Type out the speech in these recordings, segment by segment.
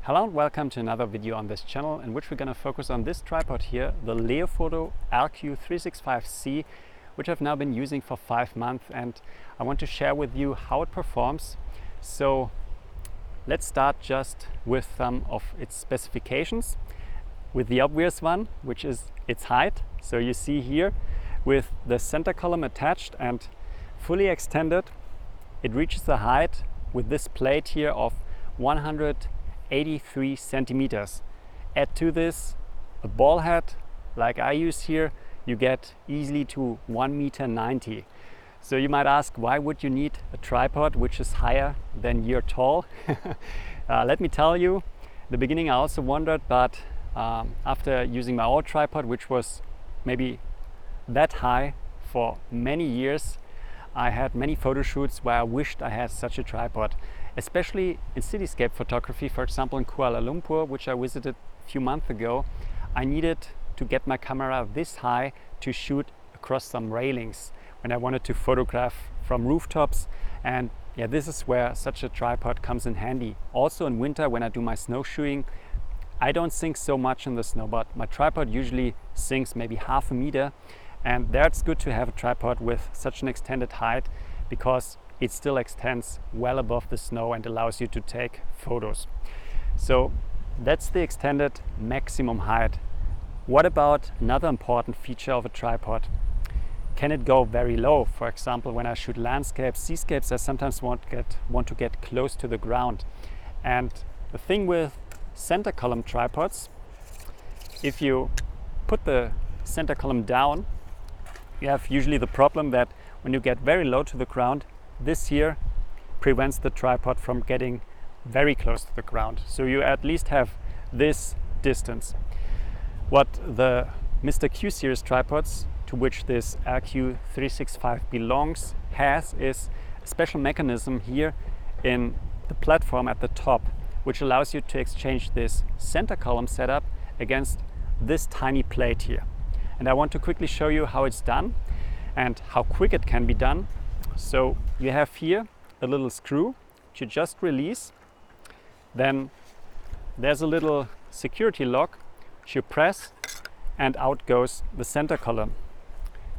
Hello and welcome to another video on this channel in which we're going to focus on this tripod here, the Leofoto LQ-365C, which I've now been using for 5 months, and I want to share with you how it performs. So let's start just with some of its specifications, with the obvious one, which is its height. So you see here with the center column attached and fully extended, it reaches a height with this plate here of 183 centimeters. Add to this a ball head like I use here, you get easily to 1.90 meters. So you might ask, why would you need a tripod which is higher than you're tall? Let me tell you, in the beginning I also wondered, but after using my old tripod, which was maybe that high for many years, I had many photo shoots where I wished I had such a tripod, especially in cityscape photography. For example, in Kuala Lumpur, which I visited a few months ago, I needed to get my camera this high to shoot across some railings when I wanted to photograph from rooftops. And yeah, this is where such a tripod comes in handy. Also in winter when I do my snowshoeing, I don't sink so much in the snow, but my tripod usually sinks maybe half a meter. And there it's good to have a tripod with such an extended height, because it still extends well above the snow and allows you to take photos. So that's the extended maximum height. What about another important feature of a tripod? Can it go very low? For example, when I shoot landscapes, seascapes, I sometimes want to get close to the ground. And the thing with center column tripods, if you put the center column down, you have usually the problem that when you get very low to the ground, this here prevents the tripod from getting very close to the ground. So you at least have this distance. What the Mr.Q series tripods, to which this LQ-365 belongs, has is a special mechanism here in the platform at the top, which allows you to exchange this center column setup against this tiny plate here. And I want to quickly show you how it's done and how quick it can be done. So you have here a little screw which you just release. Then there's a little security lock which you press, and out goes the center column.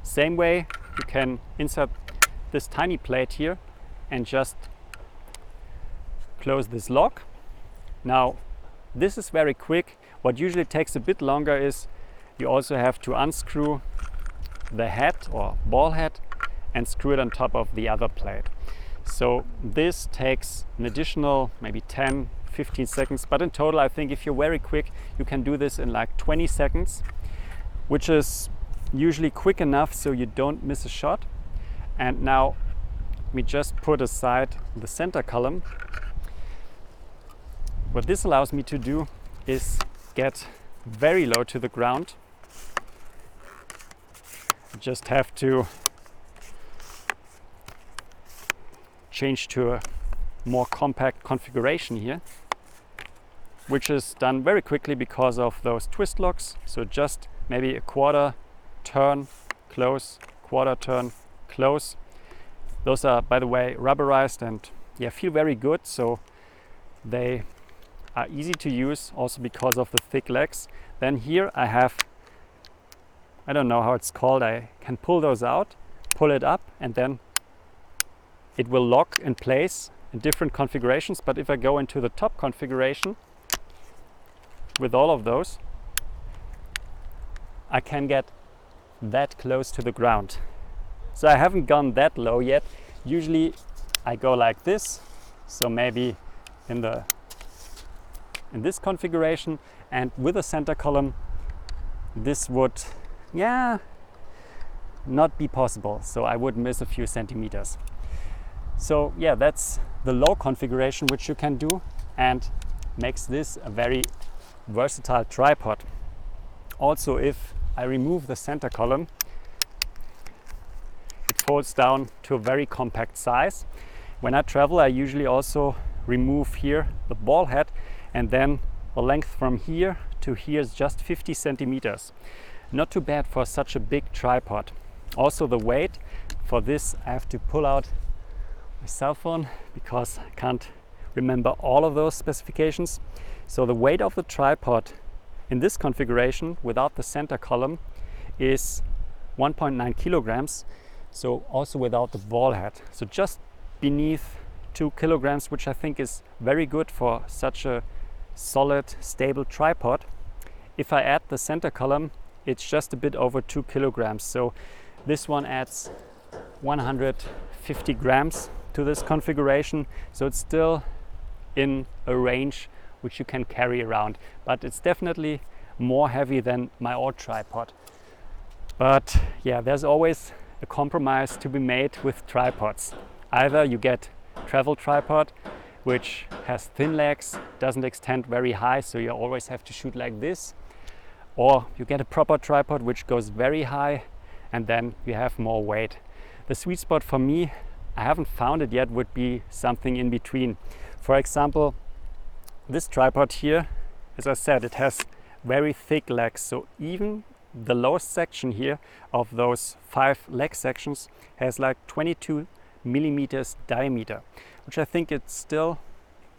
Same way you can insert this tiny plate here and just close this lock. Now this is very quick. What usually takes a bit longer is you also have to unscrew the head or ball head and screw it on top of the other plate. So this takes an additional maybe 10-15 seconds, but in total I think if you're very quick you can do this in like 20 seconds, which is usually quick enough so you don't miss a shot. And now we just put aside the center column. What this allows me to do is get very low to the ground. I just have to change to a more compact configuration here, which is done very quickly because of those twist locks. So just maybe a quarter turn, close, quarter turn, close. Those are, by the way, rubberized and yeah, feel very good. So they are easy to use also because of the thick legs. Then here I have, I don't know how it's called, I can pull those out, pull it up, and then it will lock in place in different configurations. But if I go into the top configuration with all of those, I can get that close to the ground. So I haven't gone that low yet. Usually I go like this, so maybe in this configuration, and with a center column this would not be possible, so I would miss a few centimeters. So yeah, that's the low configuration which you can do and makes this a very versatile tripod. Also, if I remove the center column, it folds down to a very compact size. When I travel, I usually also remove here the ball head, and then the length from here to here is just 50 centimeters. Not too bad for such a big tripod. Also the weight, for this I have to pull out my cell phone because I can't remember all of those specifications. So the weight of the tripod in this configuration without the center column is 1.9 kilograms. So also without the ball head. So just beneath 2 kilograms, which I think is very good for such a solid, stable tripod. If I add the center column, it's just a bit over 2 kilograms. So this one adds 150 grams to this configuration. So it's still in a range which you can carry around, but it's definitely more heavy than my old tripod. But yeah, there's always a compromise to be made with tripods. Either you get travel tripod, which has thin legs, doesn't extend very high, so you always have to shoot like this, or you get a proper tripod which goes very high and then you have more weight. The sweet spot for me, I haven't found it yet, would be something in between. For example, this tripod here, as I said, it has very thick legs, so even the lowest section here of those 5 leg sections has like 22 millimeters diameter, which I think it's still,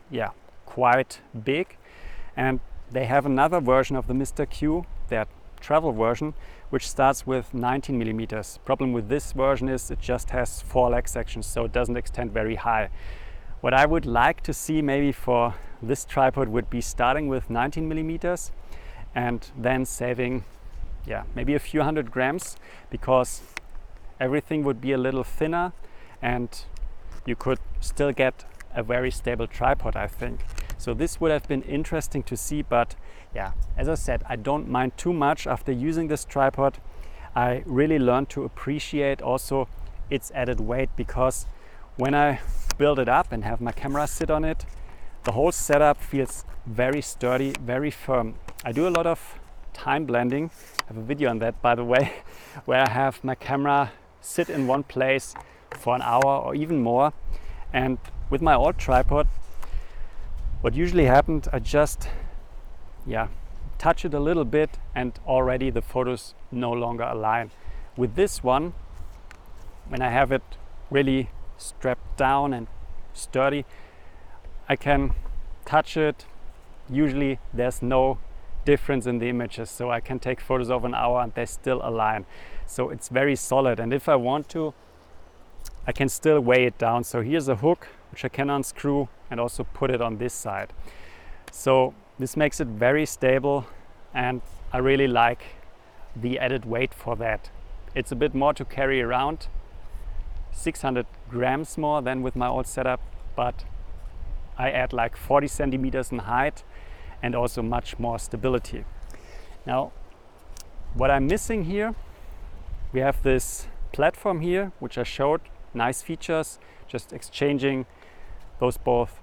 yeah, quite big. And they have another version of the Mr.Q, their travel version, which starts with 19 millimeters. Problem with this version is it just has 4 leg sections, so it doesn't extend very high. What I would like to see maybe for this tripod would be starting with 19 millimeters and then saving, yeah, maybe a few hundred grams, because everything would be a little thinner and you could still get a very stable tripod, I think. So this would have been interesting to see, but yeah, as I said, I don't mind too much after using this tripod. I really learned to appreciate also its added weight, because when I build it up and have my camera sit on it, the whole setup feels very sturdy, very firm. I do a lot of time blending. I have a video on that, by the way, where I have my camera sit in one place for an hour or even more. And with my old tripod, what usually happened, I just touch it a little bit and already the photos no longer align. With this one, when I have it really strapped down and sturdy, I can touch it. Usually there's no difference in the images, so I can take photos of an hour and they still align. So it's very solid, and if I want to, I can still weigh it down. So here's a hook which I can unscrew and also put it on this side. So this makes it very stable, and I really like the added weight for that. It's a bit more to carry around, 600 grams more than with my old setup, but I add like 40 centimeters in height and also much more stability. Now, what I'm missing here, we have this platform here, which I showed, nice features, just exchanging those both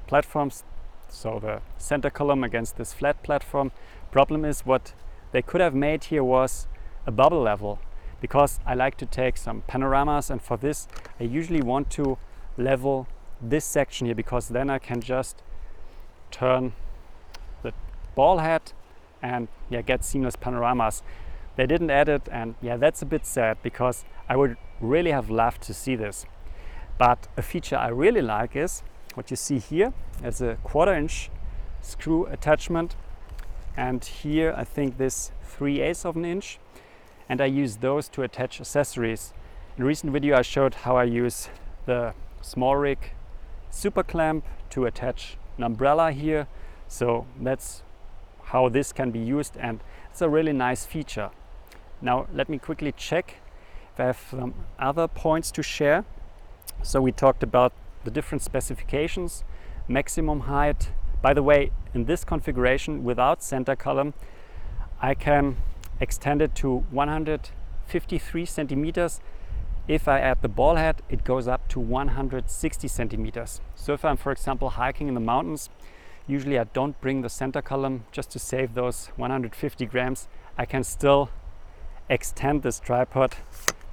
platforms, so the center column against this flat platform. Problem is, what they could have made here was a bubble level, because I like to take some panoramas, and for this I usually want to level this section here, because then I can just turn the ball head and get seamless panoramas. They didn't add it, and that's a bit sad, because I would really have loved to see this. But a feature I really like is what you see here. There's a 1/4" screw attachment, and here I think this 3/8 of an inch, and I use those to attach accessories. In a recent video I showed how I use the small rig super clamp to attach an umbrella here, so that's how this can be used, and it's a really nice feature. Now let me quickly check if I have some other points to share. So we talked about the different specifications, maximum height. By the way, in this configuration without center column, I can extend it to 153 centimeters. If I add the ball head, it goes up to 160 centimeters. So if I'm, for example, hiking in the mountains, usually I don't bring the center column just to save those 150 grams. I can still extend this tripod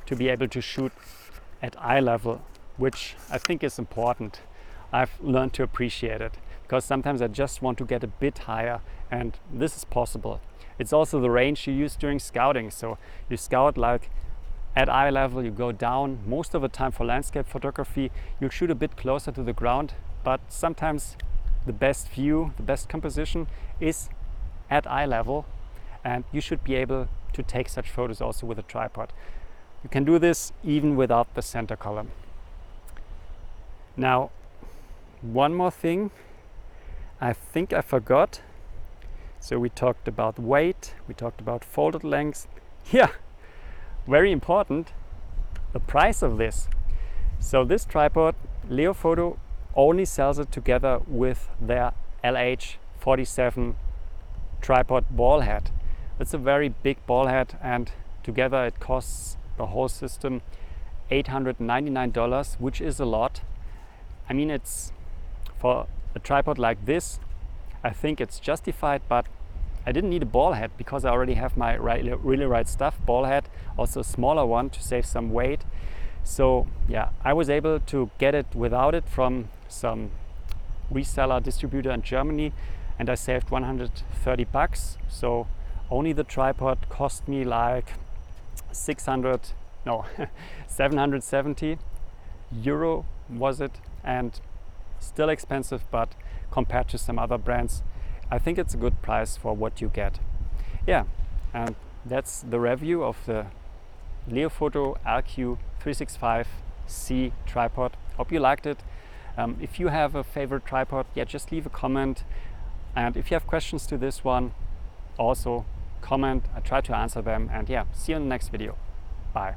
to be able to shoot at eye level, which I think is important. I've learned to appreciate it, because sometimes I just want to get a bit higher, and this is possible. It's also the range you use during scouting. So you scout like at eye level, you go down. Most of the time for landscape photography, you'll shoot a bit closer to the ground, but sometimes the best view, the best composition is at eye level, and you should be able to take such photos also with a tripod. You can do this even without the center column. Now, one more thing I think I forgot. So we talked about weight, we talked about folded lengths. Yeah, very important, the price of this. So this tripod, Leofoto only sells it together with their LH-47 tripod ball head. It's a very big ball head, and together it costs the whole system $899, which is a lot. I mean, it's for a tripod like this, I think it's justified, but I didn't need a ball head because I already have my Really Right Stuff ball head, also a smaller one to save some weight. So yeah, I was able to get it without it from some reseller distributor in Germany, and I saved 130 bucks. So only the tripod cost me like 770 euro was it, and still expensive, but compared to some other brands, I think it's a good price for what you get. Yeah, and that's the review of the Leofoto LQ-365C tripod. Hope you liked it. If you have a favorite tripod, yeah, just leave a comment. And if you have questions to this one, also comment. I try to answer them. And yeah, see you in the next video. Bye.